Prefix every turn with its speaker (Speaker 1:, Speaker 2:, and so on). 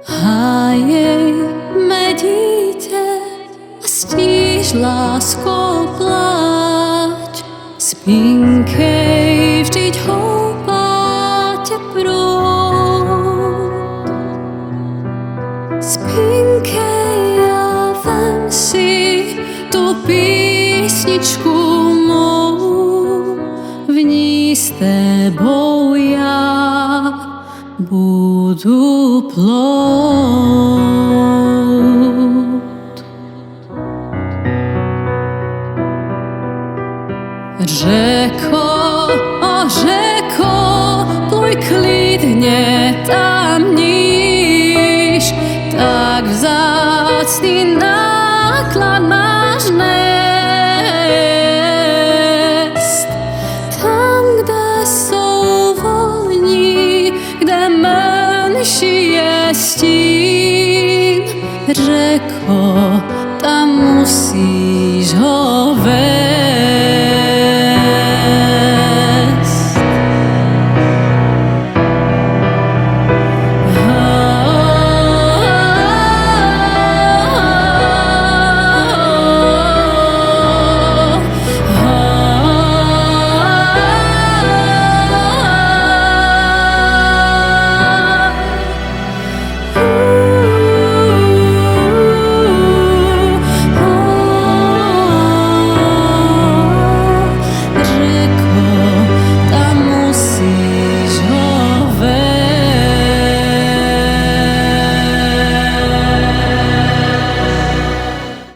Speaker 1: Hájej, mé dítě, a stíž lásko pláč. Spinkej, vždyť houpá tě proud. Spinkej a vem si tu písničku mou, v ní s tebou já budu plout. Řeko, o řeko, pluj klidně tam níž, tak vzácný náklad máš nést. Tam, kde jsou volní, kde menší je stín, řeko, tam musíš ho